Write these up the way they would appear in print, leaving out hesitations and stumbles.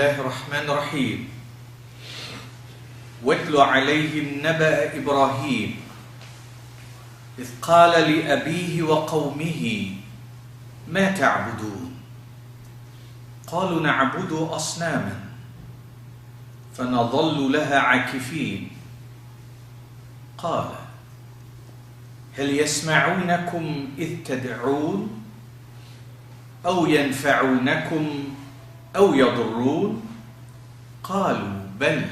الله الرحمن الرحيم واتل عليهم نبأ إبراهيم إذ قال لأبيه وقومه ما تعبدون قالوا نعبد أصناما فنظل لها عاكفين قال هل يسمعونكم إذ تدعون أو ينفعونكم أو يضرون قالوا بل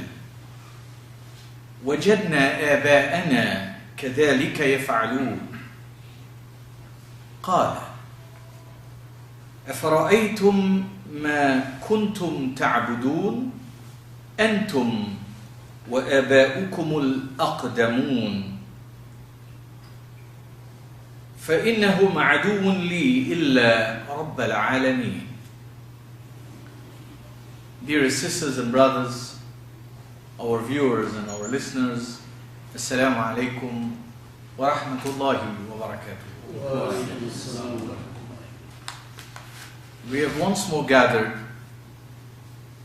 وجدنا آباءنا كذلك يفعلون قال أفرأيتم ما كنتم تعبدون أنتم وآباؤكم الأقدمون فإنهم عدو لي إلا رب العالمين. Dear sisters and brothers, our viewers and our listeners, Assalamu alaikum wa rahmatullahi wa barakatuh. We have once more gathered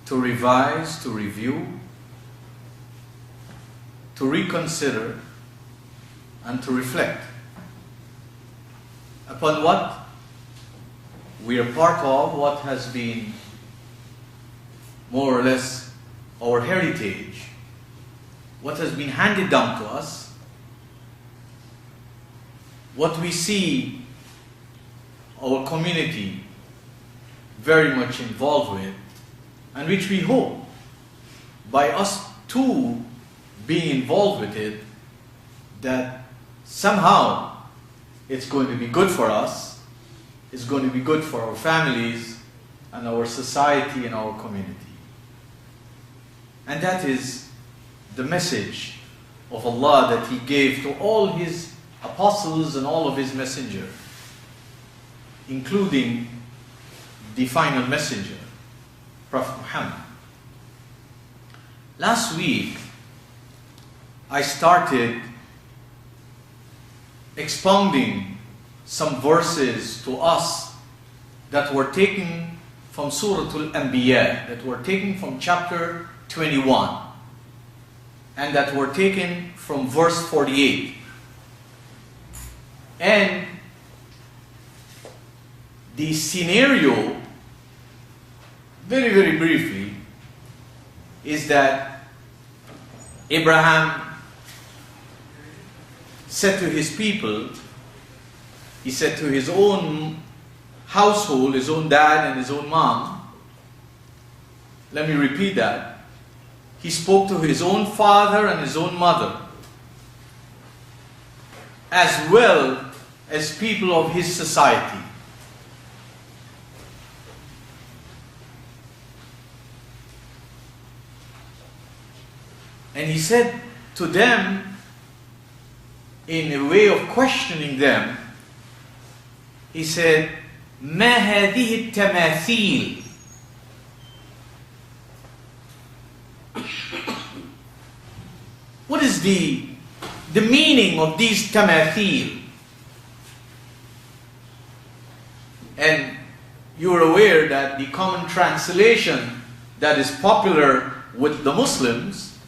to revise, to review, to reconsider, and to reflect upon what we are part of, what has been more or less our heritage, what has been handed down to us, what we see our community very much involved with, and which we hope by us too being involved with it, that somehow it's going to be good for us, it's going to be good for our families and our society and our community. And that is the message of Allah that He gave to all His apostles and all of His messengers, including the final messenger, Prophet Muhammad. Last week, I started expounding some verses to us that were taken from Surah Al-Anbiya, that were taken from chapter 21, and that were taken from verse 48. And the scenario, very, very briefly, is that Abraham said to his people, he said to his own household, his own dad and his own mom, let me repeat that. He spoke to his own father and his own mother, as well as people of his society. And he said to them, in a way of questioning them, he said, ما هذه التماثيل? What is the meaning of these tamathil? And you're aware that the common translation that is popular with the Muslims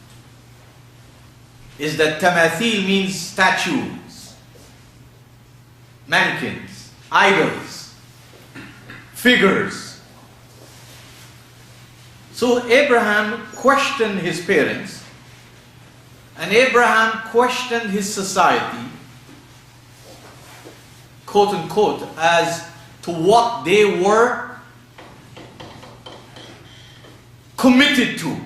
is that tamathil means statues, mannequins, idols, figures. So Abraham questioned his parents, and Abraham questioned his society, quote unquote, as to what they were committed to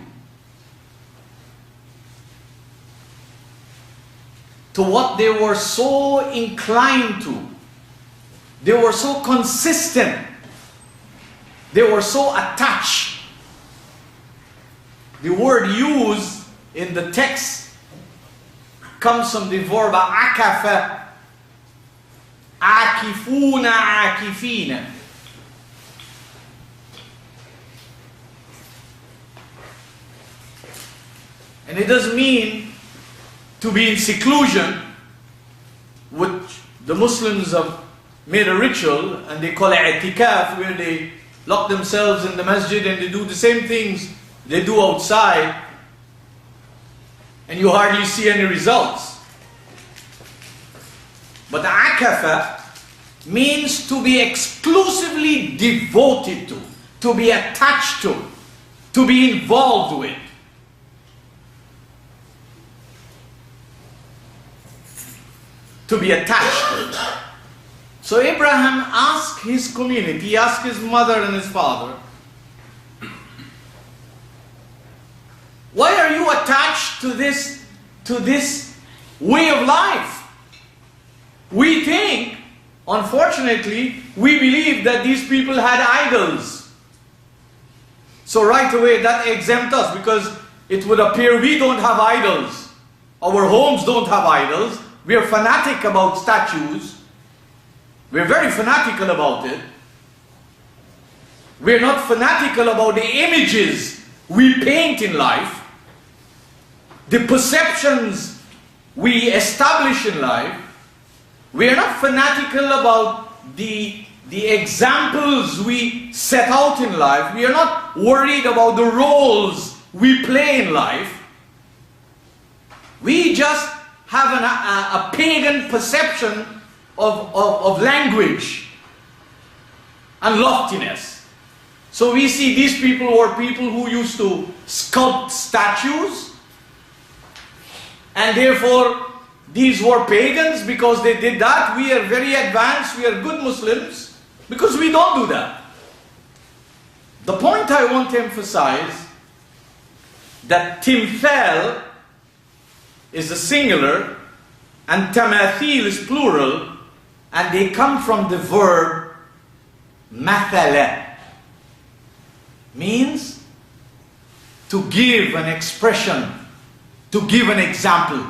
what they were so inclined to. They were so consistent. They were so attached. The word used in the text comes from the verb akafa, akifuna, akifina. And it doesn't mean to be in seclusion, which the Muslims have made a ritual, and they call it i'tikaf, where they lock themselves in the masjid and they do the same things they do outside, and you hardly see any results. But akafa means to be exclusively devoted to be attached to be involved with. To be attached to. So Abraham asked his community, he asked his mother and his father, why are you attached to this way of life? We think, unfortunately, we believe that these people had idols. So right away that exempts us, because it would appear we don't have idols. Our homes don't have idols. We are fanatic about statues. We're very fanatical about it. We're not fanatical about the images we paint in life, the perceptions we establish in life. We are not fanatical about the examples we set out in life. We are not worried about the roles we play in life. We just have a pagan perception of language and loftiness. So we see these people were people who used to sculpt statues, and therefore these were pagans because they did that. We are very advanced, we are good Muslims because we don't do that. The point I want to emphasize, that timthal is the singular and tamathil is plural, and they come from the verb mathala, means to give an expression, to give an example.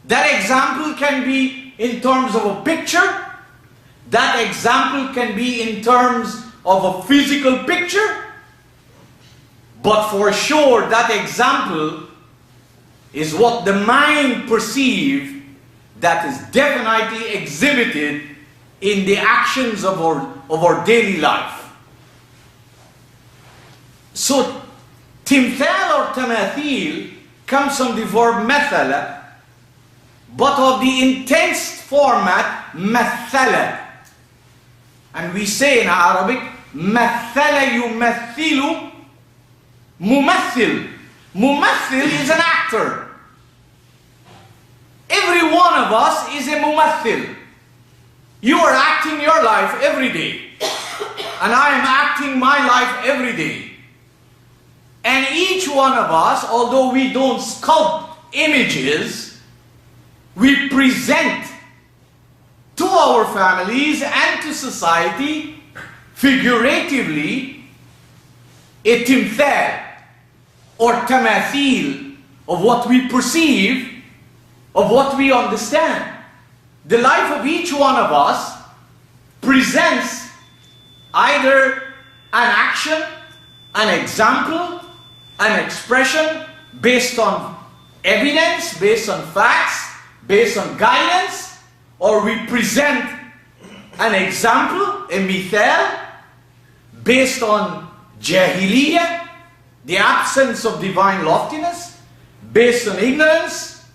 That example can be in terms of a picture. That example can be in terms of a physical picture. But for sure, that example is what the mind perceives, that is definitely exhibited in the actions of our daily life. So, timthal or tamathil comes from the verb mathala, but of the intense format mathala. And we say in Arabic, mathala yumathilu mumathil. Mumathil is an actor. Every one of us is a mumathil. You are acting your life every day. And I am acting my life every day. And each one of us, although we don't sculpt images, we present to our families and to society, figuratively, a timthal or tamathil of what we perceive, of what we understand. The life of each one of us presents either an action, an example, an expression based on evidence, based on facts, based on guidance, or we present an example, a mithal, based on jahiliyyah, the absence of divine loftiness, based on ignorance,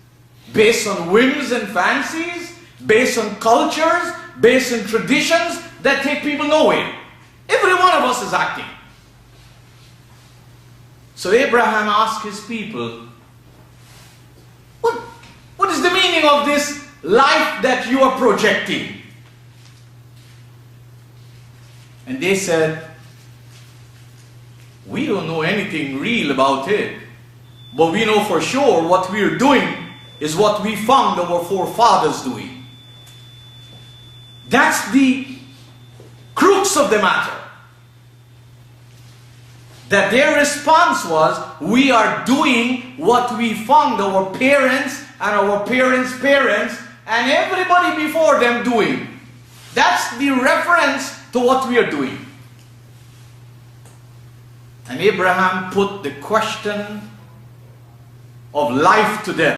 based on whims and fancies, based on cultures, based on traditions that take people nowhere. Every one of us is acting. So Abraham asked his people, what is the meaning of this life that you are projecting? And they said, we don't know anything real about it, but we know for sure what we are doing is what we found our forefathers doing. That's the crux of the matter. That their response was, we are doing what we found our parents and our parents' parents and everybody before them doing. That's the reference to what we are doing. And Abraham put the question of life to them.